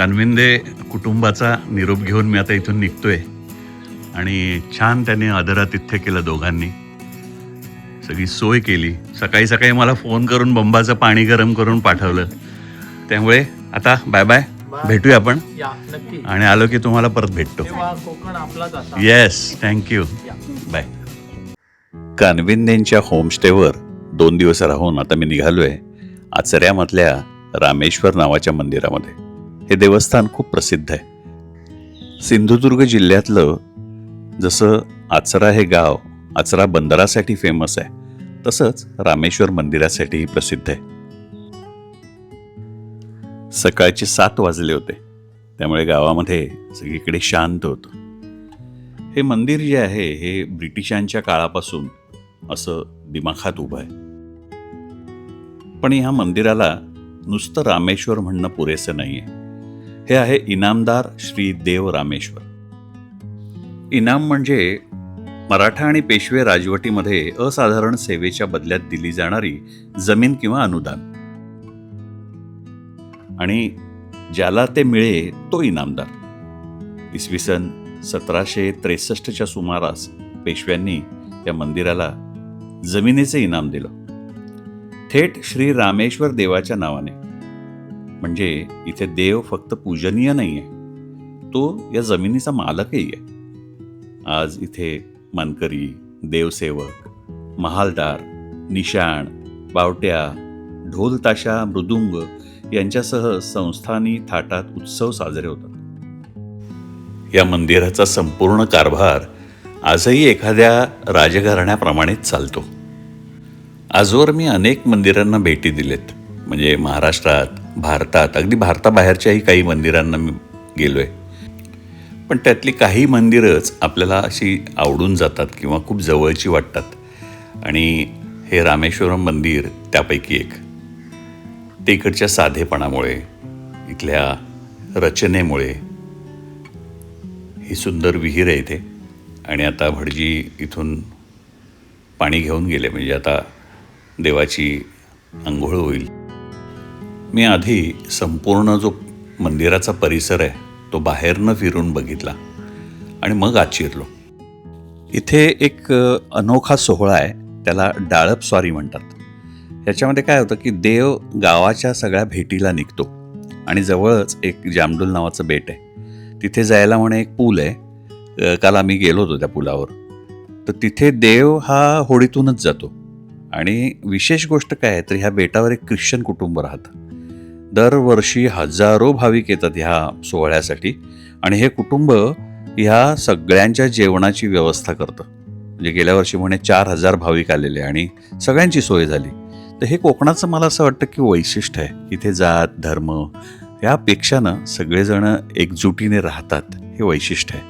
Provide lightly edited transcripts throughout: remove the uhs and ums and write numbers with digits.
कानविंदे कुटुंबाचा निरोप घेऊन मी आता इथून निघतोय आणि छान त्याने आदरातिथ्य केलं. दोघांनी सगळी सोय केली. सकाळी सकाळी मला फोन करून बंबाचं पाणी गरम करून पाठवलं. त्यामुळे आता बाय बाय, भेटूया आपण. नक्की. आणि आलो की तुम्हाला परत भेटतो. कोकण आपलाच असा. Yes, thank you, bye. कानविंदेंच्या होमस्टेवर 2 दिवस राहून आता मी निघालोय आचऱ्यामधल्या रामेश्वर नावाच्या मंदिरामध्ये. हे देवस्थान खूप प्रसिद्ध आहे. सिंधुदुर्ग जिल्ह्यातलं जसं आचरा हे गाव आचरा बंदरासाठी फेमस आहे, तसंच रामेश्वर मंदिरासाठी प्रसिद्ध आहे. सकाळचे 7 वाजले होते, त्यामुळे गावामध्ये सगळीकडे शांत होतं. हे मंदिर जे आहे हे ब्रिटिशांच्या काळापासून असं दिमाखात उभं आहे. पण ह्या मंदिराला नुसतं रामेश्वर म्हणणं पुरेसं नाहीये. हे आहे इनामदार श्री देव रामेश्वर. इनाम म्हणजे मराठा आणि पेशवे राजवटीमध्ये असाधारण सेवेच्या बदल्यात दिली जाणारी जमीन किंवा अनुदान. आणि ज्याला ते मिळे तो इनामदार. इसवी सन 1763च्या सुमारास पेशव्यांनी या मंदिराला जमिनीचे इनाम दिलं, थेट श्री रामेश्वर देवाच्या नावाने. म्हणजे इथे देव फक्त पूजनीय नाहीये, तो या जमिनीचा मालकही आहे. आज इथे मानकरी, देवसेवक, महालदार, निशाण, बावट्या, ढोल ताशा, मृदुंग यांच्यासह संस्थानी थाटात उत्सव साजरे होतात. या मंदिराचा संपूर्ण कारभार आजही एखाद्या राजघराण्याप्रमाणेच चालतो. आजवर मी अनेक मंदिरांना भेटी दिलेत. म्हणजे महाराष्ट्रात, भारतात, अगदी भारताबाहेरच्याही काही मंदिरांना मी गेलोय. पण त्यातली काही मंदिरच आपल्याला अशी आवडून जातात किंवा खूप जवळची वाटतात. आणि हे रामेश्वरम मंदिर त्यापैकी एक. ते इकडच्या साधेपणामुळे, इथल्या रचनेमुळे. ही सुंदर विहीर आहे इथे. आणि आता भटजी इथून पाणी घेऊन गेले, म्हणजे आता देवाची अंघोळ होईल. मी आधी संपूर्ण जो मंदिराचा परिसर आहे तो बाहेरनं फिरून बघितला आणि मग आत शिरलो. इथे एक अनोखा सोहळा आहे, त्याला डाळप स्वारी म्हणतात. याच्यामध्ये काय होतं की देव गावाच्या सगळ्या भेटीला निघतो आणि जवळच एक जामडूल नावाचं बेट आहे. तिथे जायला म्हणे एक पूल आहे. काल आम्ही गेलो होतो त्या पुलावर. तर तिथे देव हा होडीतूनच जातो. आणि विशेष गोष्ट काय आहे तर ह्या बेटावर एक ख्रिश्चन कुटुंब राहतं. दरवर्षी हजारो भाविक येतात ह्या सोहळ्यासाठी आणि हे कुटुंब ह्या सगळ्यांच्या जेवणाची व्यवस्था करतं. म्हणजे गेल्या वर्षी म्हणे 4000 भाविक आलेले आणि सगळ्यांची सोय झाली. तर हे कोकणाचं मला असं वाटतं की वैशिष्ट्य आहे. इथे जात धर्म यापेक्षा सगळेजण एकजुटीने राहतात, हे वैशिष्ट्य आहे.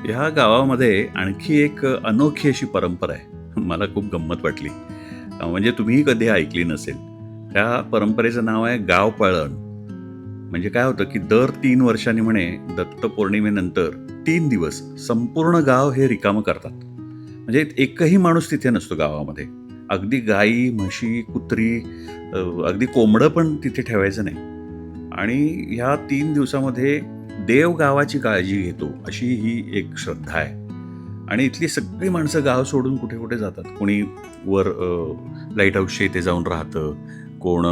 ह्या गावामध्ये आणखी एक अनोखी अशी परंपरा आहे. मला खूप गंमत वाटली. म्हणजे तुम्हीही कधी ऐकली नसेल. त्या परंपरेचं नाव आहे गाव पळण. म्हणजे काय होतं की दर 3 वर्षांनी म्हणे दत्त पौर्णिमेनंतर 3 दिवस संपूर्ण गाव हे रिकामं करतात. म्हणजे एकही माणूस तिथे नसतो गावामध्ये. अगदी गाई, म्हशी, कुत्री, अगदी कोंबडं पण तिथे ठेवायचं नाही. आणि ह्या 3 दिवसामध्ये देव गावाची काळजी घेतो अशी ही एक श्रद्धा आहे. आणि इथली सगळी माणसं गाव सोडून कुठे कुठे जातात. कोणी वर लाईट हाऊसच्या इथे जाऊन राहतं, कोण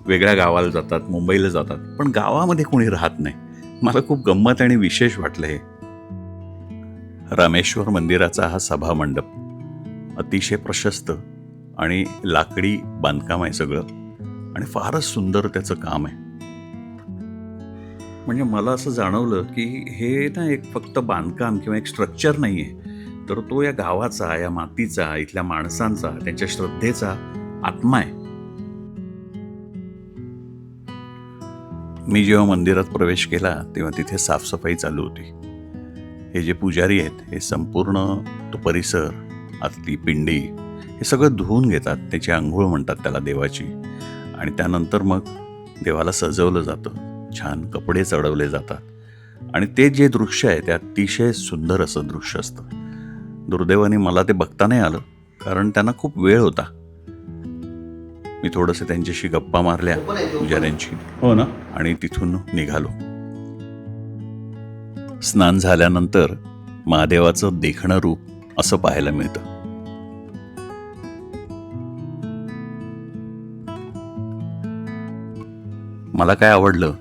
वेगळ्या गावाला जातात, मुंबईला जातात, पण गावामध्ये कोणी राहत नाही. मला खूप गंमत आणि विशेष वाटलं हे. रामेश्वर मंदिराचा हा सभामंडप अतिशय प्रशस्त आणि लाकडी बांधकाम आहे सगळं. आणि फारच सुंदर त्याचं काम आहे. म्हणजे मला असं जाणवलं की हे एक फक्त बांधकाम किंवा एक स्ट्रक्चर नाही आहे, तर तो या गावाचा, या मातीचा, इथल्या माणसांचा, त्यांच्या श्रद्धेचा आत्मा आहे. मी जेव्हा मंदिरात प्रवेश केला तेव्हा तिथे साफसफाई चालू होती. हे जे पुजारी आहेत हे संपूर्ण तो परिसर, आतली पिंडी हे सगळं धुवून घेतात. त्याची अंघोळ म्हणतात त्याला, देवाची. आणि त्यानंतर मग देवाला सजवलं जातं, छान कपडे चढवले जातात. आणि ते जे दृश्य आहे ते अतिशय सुंदर असं दृश्य असतं. दुर्दैवाने मला ते बघता नाही आलं, कारण त्यांना खूप वेळ होता. मी थोडंसं त्यांच्याशी गप्पा मारल्या पुजाऱ्यांची, हो ना, आणि तिथून निघालो. स्नान झाल्यानंतर महादेवाचं देखणं रूप असं पाहायला मिळतं. मला काय आवडलं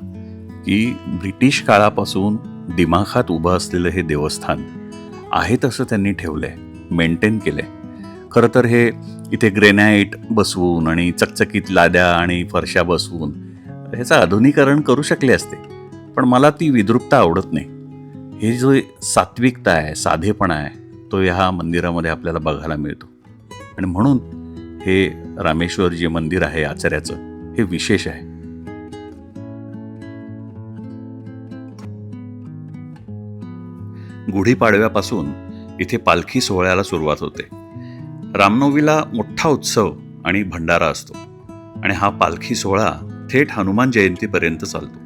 की ब्रिटिश काळापासून दिमाखात उभं असलेलं हे देवस्थान आहे तसं त्यांनी ठेवलंय, मेंटेन केलंय. खरं तर हे इथे ग्रेनाईट बसवून आणि चकचकीत लाद्या आणि फरशा बसवून ह्याचं आधुनिकीकरण करू शकले असते, पण मला ती विद्रुपता आवडत नाही. हे जो सात्विकता आहे, साधेपणा आहे, तो ह्या मंदिरामध्ये आपल्याला बघायला मिळतो. आणि म्हणून हे रामेश्वर जे मंदिर आहे आचार्याचं, हे विशेष आहे. गुढीपाडव्यापासून इथे पालखी सोहळ्याला सुरुवात होते. रामनवमीला मोठा उत्सव आणि भंडारा असतो आणि हा पालखी सोहळा थेट हनुमान जयंतीपर्यंत चालतो.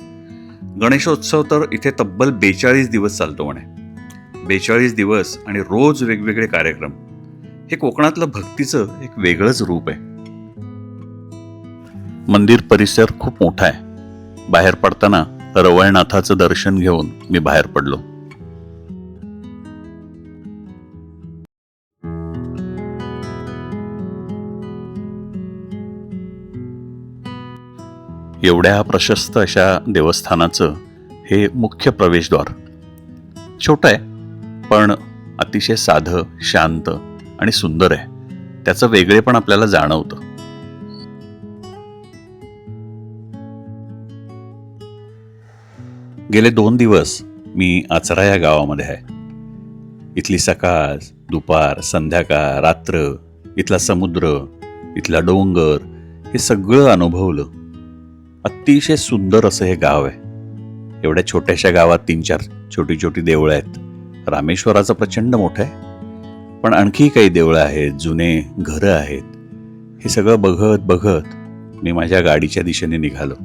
गणेशोत्सव तर इथे तब्बल 42 दिवस चालतो म्हणे. 42 दिवस आणि रोज वेगवेगळे कार्यक्रम. हे कोकणातलं भक्तीचं एक वेगळंच रूप आहे. मंदिर परिसर खूप मोठा आहे. बाहेर पडताना रवळनाथाचं दर्शन घेऊन मी बाहेर पडलो. एवढ्या प्रशस्त अशा देवस्थानाचं हे मुख्य प्रवेशद्वार. छोटं आहे पण अतिशय साधं, शांत आणि सुंदर आहे. त्याचं वेगळेपण आपल्याला जाणवतं. गेले 2 दिवस मी आचरा या गावामध्ये आहे. इथली सकाळ, दुपार, संध्याकाळ, रात्र, इथला समुद्र, इथला डोंगर, हे सगळं अनुभवलं. अतिशय सुंदर असं हे गाव आहे. एवढ्या छोट्याशा गावात 3-4 छोटी छोटी देवळं आहेत. रामेश्वराचं प्रचंड मोठं आहे, पण आणखी काही देवळं आहेत, जुने घरं आहेत. हे सगळं बघत बघत मी माझ्या गाडीच्या दिशेने निघालो.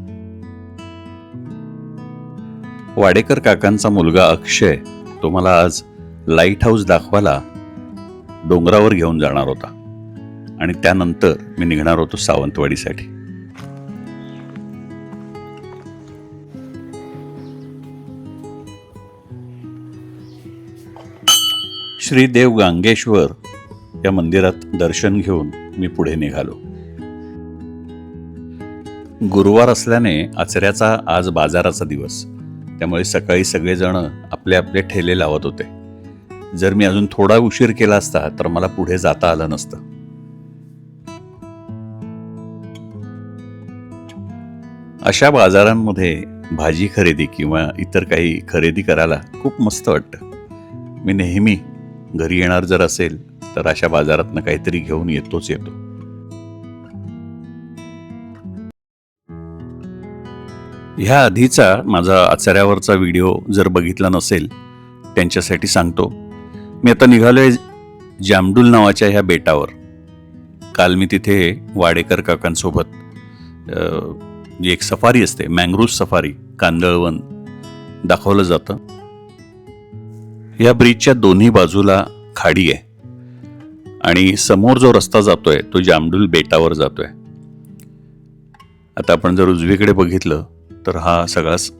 वाडेकर काकांचा मुलगा अक्षय, तो मला आज लाईट हाऊस दाखवायला डोंगरावर घेऊन जाणार होता आणि त्यानंतर मी निघणार होतो सावंतवाडीसाठी. श्री देव गांगेश्वर या मंदिरात दर्शन घेऊन मी पुढे निघालो. गुरुवार असल्याने आचऱ्याचा आज बाजाराचा दिवस, त्यामुळे सकाळी सगळेजण आपले आपले ठेले लावत होते. जर मी अजून थोडा उशीर केला असता तर मला पुढे जाता आलं नसतं. अशा बाजारांमध्ये भाजी खरेदी किंवा इतर काही खरेदी करायला खूप मस्त वाटतं. मी नेहमी घरी येणार जर असेल तर अशा बाजारातनं काहीतरी घेऊन येतोच येतो. ह्या आधीचा माझा आचऱ्यावरचा व्हिडिओ जर बघितला नसेल त्यांच्यासाठी सांगतो. मी आता निघालोय जामडूल नावाच्या ह्या बेटावर. काल मी तिथे वाडेकर काकांसोबत जी एक सफारी असते, मँग्रोव्ह सफारी, कांदळवन दाखवलं जातं. या ब्रिजच्या दोन्ही बाजूला खाडी आहे आणि समोर जो रस्ता जातोय तो जामडूल बेटावर जातोय. आता आपण जर उजवीकडे बघितलं तर हा सगळाच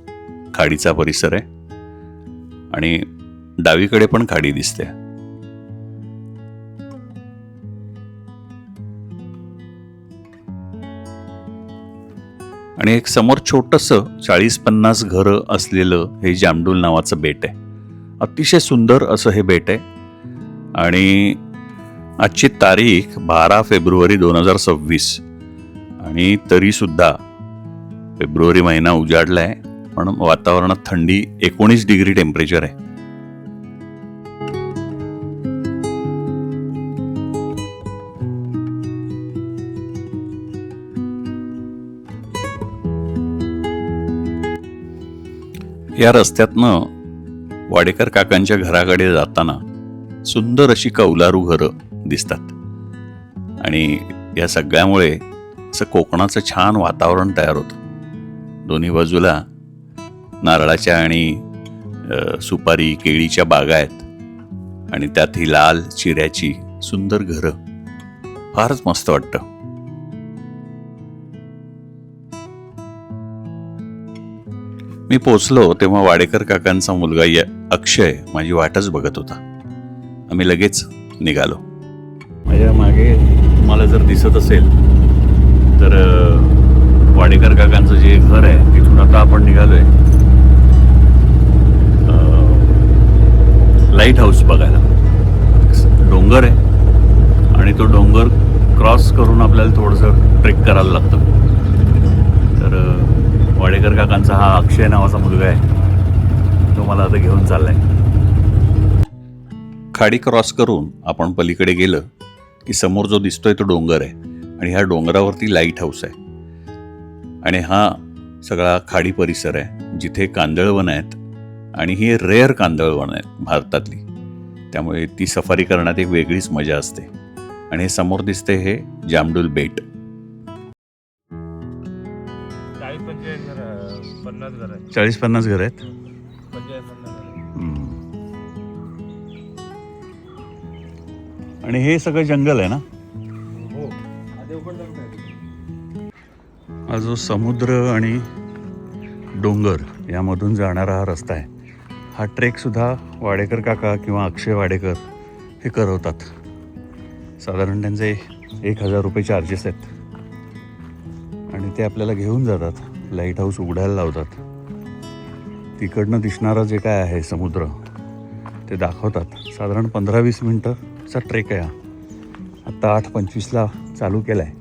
खाडीचा परिसर आहे आणि डावीकडे पण खाडी दिसते. आणि एक समोर छोटंसं 40-50 घरं असलेलं हे जामडूल नावाचं बेट आहे. अतिशय सुंदर असं हे बेट आहे. आणि आजची तारीख 12 फेब्रुवारी 2026 आणि तरीसुद्धा फेब्रुवारी महिना उजाडला आहे, पण वातावरणात थंडी 19 डिग्री टेम्परेचर आहे. या रस्त्यातनं वाडेकर काकांच्या घराकडे जाताना सुंदर अशी कौलारू घरं दिसतात आणि या सगळ्यामुळे असं कोकणाचं छान वातावरण तयार होतं. दोन्ही बाजूला नारळाच्या आणि सुपारी, केळीच्या बागा आहेत आणि त्यात ही लाल चिऱ्याची सुंदर घरं. फारच मस्त वाटतं. मी पोचलो तेव्हा वाडेकर काकांचा मुलगा अक्षय माझी वाटच बघत होता. आम्ही लगेच निघालो. माझ्या मागे तुम्हाला जर दिसत असेल तर वाडेकर काकांचं जे घर आहे तिथून आता आपण निघालोय लाईट हाऊस बघायला. डोंगर आहे आणि तो डोंगर क्रॉस करून आपल्याला थोडंसं ट्रेक करायला लागतं. तर वाडेकर काकांचा हा अक्षय नावाचा मुलगा आहे, तो मला आता घेऊन चाललाय. खाडी क्रॉस करून आपण पलीकडे गेलं की समोर जो दिसतोय तो डोंगर आहे आणि ह्या डोंगरावरती लाईट हाऊस आहे. आणि हा सगळा खाडी परिसर आहे जिथे कांदळवन आहेत आणि ही रेअर कांदळवन आहेत भारतातली. त्यामुळे ती सफारी करण्यात एक वेगळीच मजा असते. आणि हे समोर दिसते हे जामडूल बेट. 40-50 घर आहेत. आणि हे सगळं जंगल आहे ना. हा जो समुद्र आणि डोंगर यामधून जाणारा हा रस्ता आहे. हा ट्रेकसुद्धा वाडेकर काका किंवा अक्षय वाडेकर हे करवतात. साधारण त्यांचे 1000 रुपये चार्जेस आहेत आणि ते आपल्याला घेऊन जातात, लाईट हाऊस उघडायला लावतात. तिकडनं दिसणारा जे काय आहे समुद्र ते दाखवतात. साधारण 15-20 मिनटंचा ट्रेक आहे. आत्ता 8:25ला चालू केला आहे.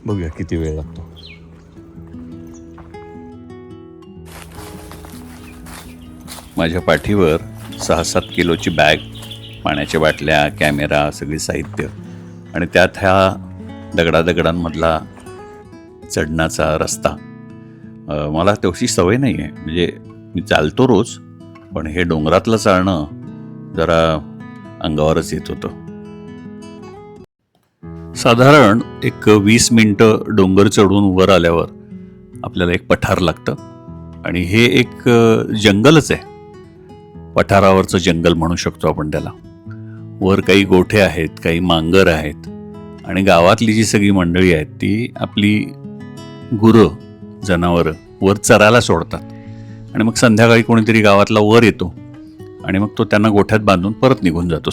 बघूया किती वेळ लागतो. माझ्या पाठीवर 6-7 किलोची बॅग, पाण्याच्या बाटल्या, कॅमेरा, सगळे साहित्य आणि त्यात ह्या दगडांमधला चढण्याचा रस्ता. मला तेवढी सवय नाही आहे, म्हणजे मी चालतो रोज, पण हे डोंगरातलं चालणं जरा अंगावरच येत होतं. साधारण एक 20 मिनटं डोंगर चढून वर आल्यावर आपल्याला एक पठार लागतं आणि हे एक जंगलच आहे. पठारावरचं जंगल म्हणू शकतो आपण त्याला. वर काही गोठे आहेत, काही मांगर आहेत आणि गावातली जी सगळी मंडळी आहेत ती आपली गुरं, जनावरं वर चरायला सोडतात. आणि मग संध्याकाळी कोणीतरी गावातला वर येतो आणि मग तो त्यांना गोठ्यात बांधून परत निघून जातो.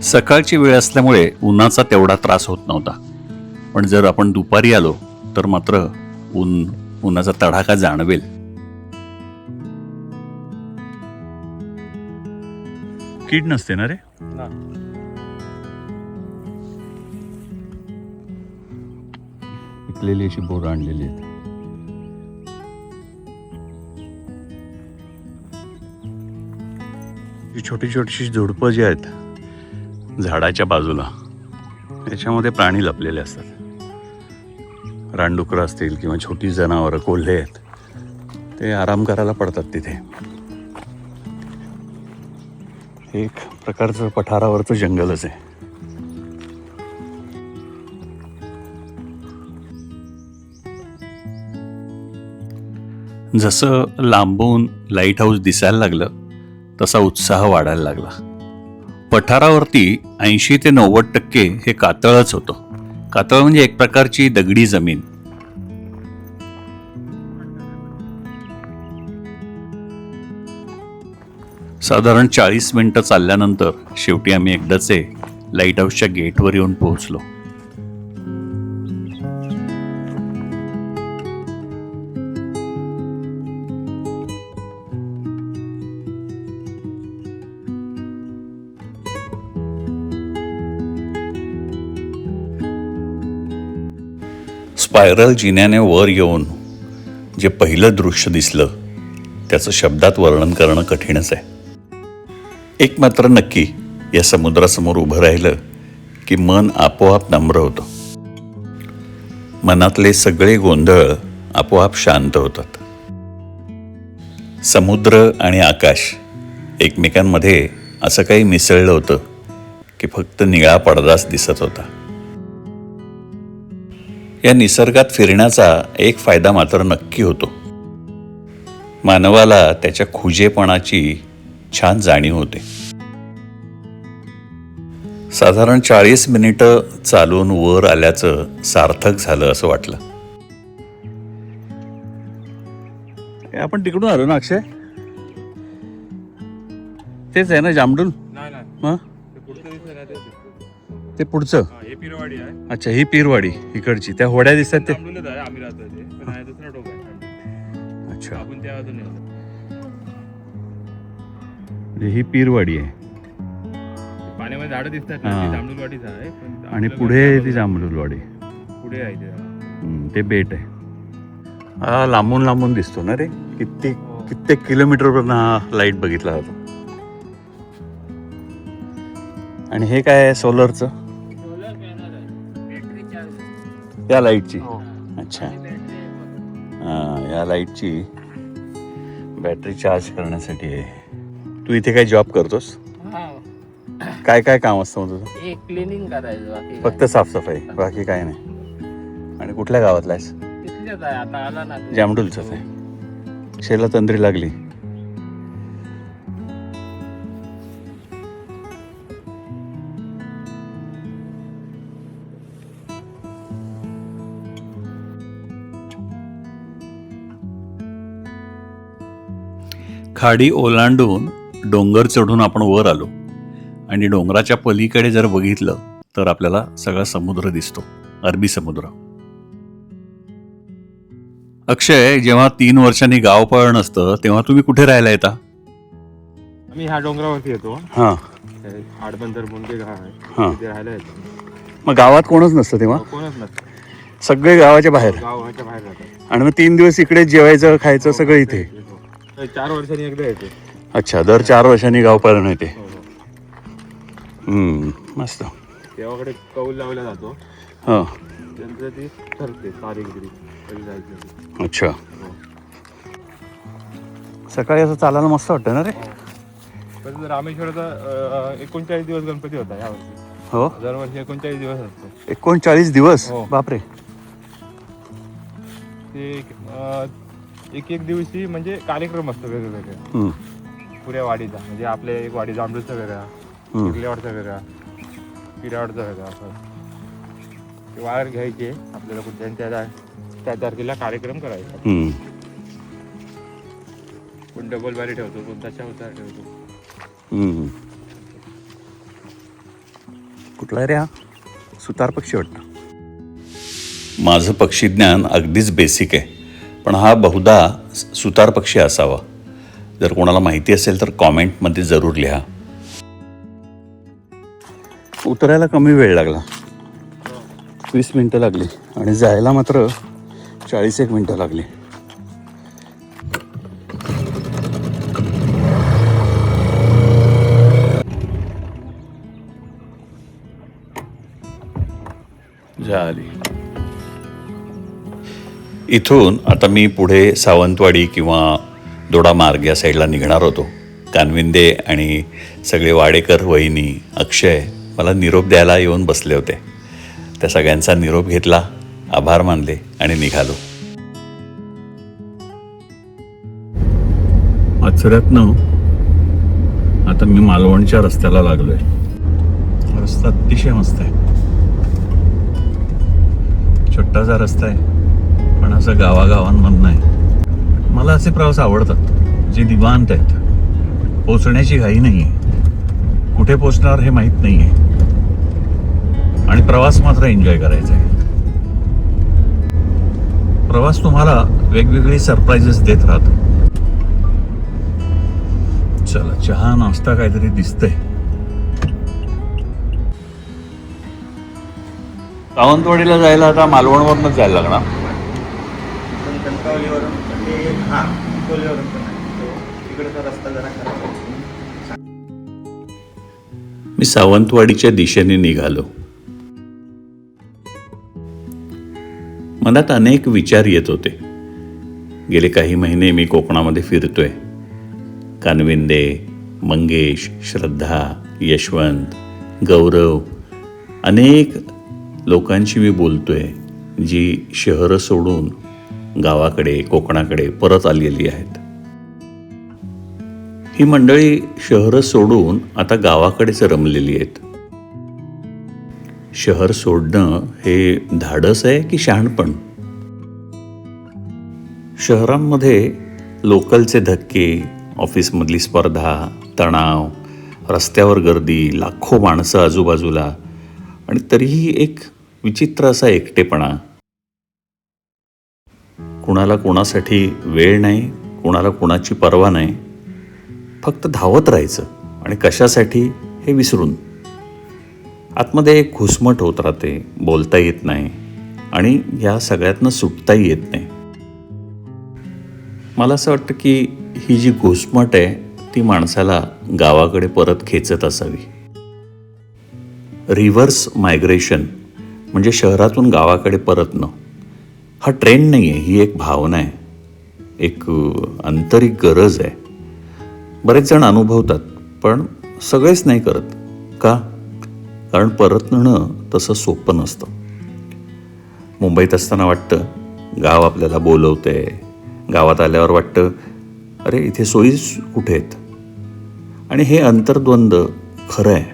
सकाळची वेळ असल्यामुळे उन्हाचा तेवढा त्रास होत नव्हता. पण जर आपण दुपारी आलो तर मात्र उन्हाचा तडाखा जाणवेल. कीड नसते ना रे. पिकलेली अशी बोरं आणलेली आहेत. छोटी छोटीशी झुडपं जी आहेत झाडाच्या बाजूला, त्याच्यामध्ये प्राणी लपलेले असतात. रानडुकरं असतील किंवा छोटी जनावरं, कोल्हे आहेत, ते आराम करायला पडतात तिथे. एक प्रकारचं पठारावरचं जंगलच आहे. जसं लांबून लाईट हाऊस दिसायला लागलं तसा उत्साह वाढायला लागला. पठारावरती 80 ते 90% हे कातळच होतं. कातळ म्हणजे एक प्रकारची दगडी जमीन. साधारण 40 मिनिटं चालल्यानंतर शेवटी आम्ही एकदाचे लाईट हाऊसच्या गेटवर येऊन पोहोचलो. स्पायरल जिन्याने वर येऊन जे पहिलं दृश्य दिसलं त्याचं शब्दात वर्णन करणं कठीणच आहे. एक मात्र नक्की, या समुद्रासमोर उभं राहिलं की मन आपोआप नम्र होतं. मनातले सगळे गोंधळ आपोआप शांत होतात. समुद्र आणि आकाश एकमेकांमध्ये असं काही मिसळलं होतं की फक्त निळा पडदाच दिसत होता. या निसर्गात फिरण्याचा एक फायदा मात्र नक्की होतो. मानवाला त्याच्या खुजेपणाची छान जाणीव होते. साधारण 40 मिनिटं चालून वर आल्याचं सार्थक झालं असं वाटलं. आपण तिकडून आलो ना अक्षय? तेच आहे ना जामडूल? मग ते पुढचं? अच्छा, ही पीरवाडी इकडची. त्या होड्या दिसतात ते? अच्छा, ही पीरवाडी आहे पाण्यामध्ये झाडं दिसतात हा. जांभूळवाडीच आहे पण आणि पुढे ती जांभरुलवाडी. पुढे आहे ते. ते बेट आहे. हा लांबून लांबून दिसतो ना रे. कित्येक किलोमीटरवरून हा लाईट बघितला जातो. आणि हे काय आहे सोलरचं? या लाईटची? अच्छा, हा, या लाईटची बॅटरी चार्ज करण्यासाठी आहे. तू इथे काय जॉब करतोस? काय काय काम असतं मग तुझं? एक क्लिनिंग करायचं बाकी फक्त साफसफाई, बाकी काय नाही. आणि कुठल्या गावातला आहेस? तिथलेच आहे. आता आला ना जामडूलचंच आहे. शेला तंद्री लागली. खाडी ओलांडून डोंगर चढून आपण वर आलो आणि डोंगराच्या पलीकडे जर बघितलं तर आपल्याला सगळा समुद्र दिसतो, अरबी समुद्र. अक्षय, जेव्हा 3 वर्षांनी गाव पळण असतं तेव्हा तुम्ही कुठे राहायला येता? आम्ही ह्या डोंगरावरती येतो. हां आडबंदर मुंडे गाव आहे हां. तिथे राहायला येतो. मग गावात कोणच नसतं तेव्हा? कोणच नसतं, सगळे गावाच्या बाहेर. गावाच्या बाहेर राहतात. आणि मग 3 दिवस इकडे जेवायचं खायचं सगळं इथे? 4 वर्षांनी एकदा येते. अच्छा, दर 4 वर्षांनी गाव पळण येते. मस्त. देवाकडे कौल लावला जातो. हां, त्यांचं ती ठरते तारीख कधी जायचं. अच्छा. सकाळी असं चालायला मस्त वाटतं ना रे? पण रामेश्वरचा 39 दिवस गणपती होता यावर्षी. हो, दरवर्षी 39 दिवस असतो. 39 दिवस? हो. बापरे. ते एक दिवशी म्हणजे कार्यक्रम असतो वेगवेगळे हम्म, पुऱ्या वाडीचा. म्हणजे आपल्या एक वाडी जांभूळचा वेगळा, हम्म. किल्लेवाडचा वेगळा, पिरावाडचा वेगळा असं. ते वायर घ्यायचे आपल्याला कुठल्या त्या तारखेला कार्यक्रम करायचा. हम्म. कोण डबल बारी ठेवतो, कोण तशा ठेवतो. हम्म. कुठला रे हा? सुतार पक्षी वाटतं. माझं पक्षीज्ञान अगदीच बेसिक आहे, पण हा बहुधा सुतार पक्षी असावा. जर कोणाला माहिती असेल तर कॉमेंटमध्ये जरूर लिहा. उतरायला कमी वेळ लागला, 20 मिनटं लागली आणि जायला मात्र 41 मिनटं लागली. झाली. इथून आता मी पुढे सावंतवाडी किंवा दोडा मार्ग या साईडला निघणार होतो. कानविंदे आणि सगळे वाडेकर, वहिनी, अक्षय मला निरोप द्यायला येऊन बसले होते. त्या सगळ्यांचा निरोप घेतला, आभार मानले आणि निघालो. अचऱ्यातनं आता मी मालवणच्या रस्त्याला लागलोय. रस्ता अतिशय मस्त आहे. छोटासा रस्ता आहे, पण असं गावागावांमधनं आहे. मला असे प्रवास आवडतात जे निवांत आहेत. पोचण्याची घाई नाही आहे, कुठे पोचणार हे माहीत नाही आहे, आणि प्रवास मात्र एन्जॉय करायचा आहे. प्रवास तुम्हाला वेगवेगळी सरप्राइजेस देत राहतो. चला, चहा नाश्ता काहीतरी दिसतंय. सावंतवाडीला जायला आता मालवणवरूनच जायला लागणार. मी सावंतवाडीच्या दिशेने निघालो. मनात अनेक विचार येत होते. गेले काही महिने मी कोकणामध्ये फिरतोय. कानविंदे, मंगेश, श्रद्धा, यशवंत, गौरव, अनेक लोकांशी मी बोलतोय, जी शहरं सोडून गावाकडे कोकणाकडे परत आलेली आहेत. ही मंडळी शहरं सोडून आता गावाकडेच रमलेली आहेत. शहर सोडणं हे धाडस आहे की शहाणपण? शहरांमध्ये लोकलचे धक्के, ऑफिसमधली स्पर्धा, तणाव, रस्त्यावर गर्दी, लाखो माणसं आजूबाजूला, आणि तरीही एक विचित्र असा एकटेपणा. कुणाला कोणासाठी वेळ नाही, कुणाला कोणाची पर्वा नाही. फक्त धावत राहायचं, आणि कशासाठी हे विसरून. आतमध्ये एक घुसमट होत राहते, बोलता येत नाही, आणि या सगळ्यातनं सुटताही येत नाही. मला असं वाटतं की ही जी घुसमट आहे ती माणसाला गावाकडे परत खेचत असावी. रिव्हर्स मायग्रेशन म्हणजे शहरातून गावाकडे परतणं हा ट्रेंड नाही आहे, ही एक भावना आहे, एक आंतरिक गरज आहे. बरेच जण अनुभवतात, पण सगळेच नाही करत. का? कारण परतणं तसं सोपं नसतं. मुंबईत असताना वाटतं गाव आपल्याला बोलवतंय, गावात आल्यावर वाटतं अरे इथे सोयी कुठे आहेत. आणि हे अंतर्द्वंद्व खरं आहे.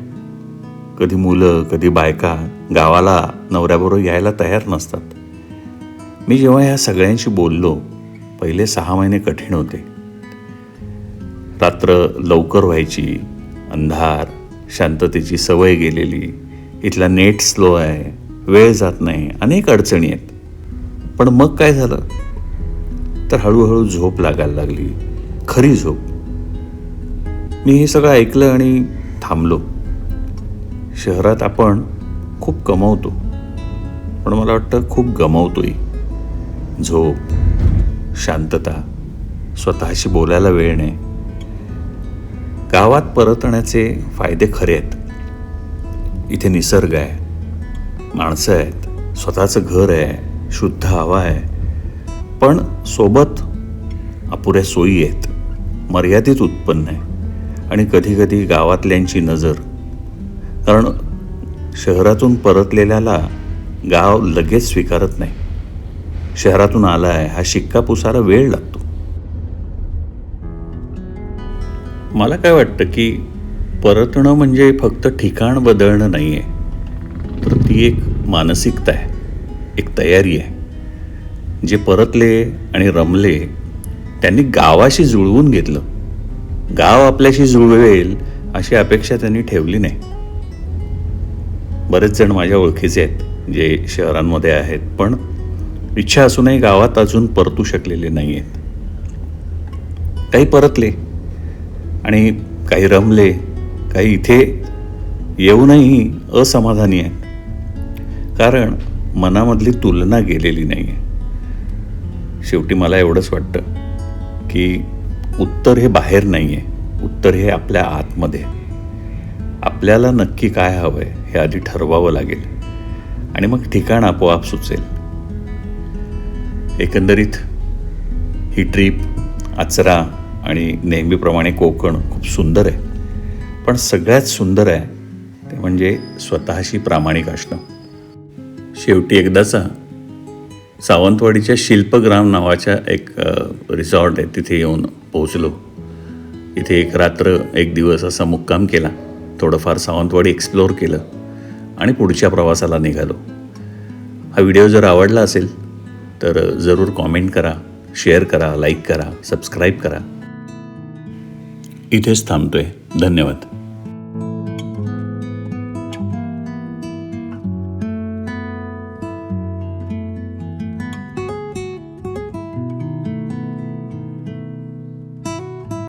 कधी मुलं, कधी बायका गावाला नवऱ्याबरोबर यायला तयार नसतात. मी जेव्हा ह्या सगळ्यांशी बोललो, पहिले 6 महिने कठीण होते. रात्र लवकर व्हायची, अंधार, शांततेची सवय गेलेली, इथला नेट स्लो आहे, वेळ जात नाही, अनेक अडचणी आहेत. पण मग काय झालं तर हळूहळू झोप लागायला लागली, खरी झोप. मी हे सगळं ऐकलं आणि थांबलो. शहरात आपण खूप कमवतो, पण मला वाटतं खूप गमावतोय. झोप, शांतता, स्वतःशी बोलायला वेळ नाही. गावात परतण्याचे फायदे खरे आहेत. इथे निसर्ग आहे, माणसं आहेत, स्वतःचं घर आहे, शुद्ध हवा आहे, पण सोबत अपुऱ्या सोयी आहेत, मर्यादित उत्पन्न आहे, आणि कधीकधी गावातल्यांची नजर. कारण शहरातून परतलेल्याला गाव लगेच स्वीकारत नाही. शहरातून आला आहे हा शिक्का पुसायला वेळ लागतो. मला काय वाटतं की परतणं म्हणजे फक्त ठिकाण बदलणं नाही आहे, तर ती एक मानसिकता आहे, एक तयारी आहे. जे परतले आणि रमले त्यांनी गावाशी जुळवून घेतलं. गाव आपल्याशी जुळवेल अशी अपेक्षा त्यांनी ठेवली नाही. बरेच जण माझ्या ओळखीचे आहेत जे शहरांमध्ये आहेत, पण इच्छा असूनही गावात अजून परतू शकलेले नाही आहेत. काही परतले आणि काही रमले, काही इथे येऊनही असमाधानी आहेत, कारण मनामधली तुलना गेलेली नाही आहे. शेवटी मला एवढंच वाटतं की उत्तर हे बाहेर नाही आहे, उत्तर हे आपल्या आतमध्ये. आपल्याला नक्की काय हवं आहे हे आधी ठरवावं लागेल, आणि मग ठिकाण आपोआप सुचेल. एकंदरीत ही ट्रीप आचरा आणि नेहमीप्रमाणे कोकण खूप सुंदर आहे, पण सगळ्यात सुंदर आहे ते म्हणजे स्वतःशी प्रामाणिक असणं. शेवटी एकदाचा सावंतवाडीच्या शिल्पग्राम नावाच्या एक रिसॉर्ट आहे, तिथे येऊन पोहोचलो. इथे एक रात्र एक दिवस असा मुक्काम केला, थोडंफार सावंतवाडी एक्सप्लोअर केलं, आणि पुढच्या प्रवासाला निघालो. हा व्हिडिओ जर आवडला असेल तर जरूर कॉमेंट करा, शेअर करा, लाईक करा, सबस्क्राईब करा. इथेच थांबतोय. धन्यवाद.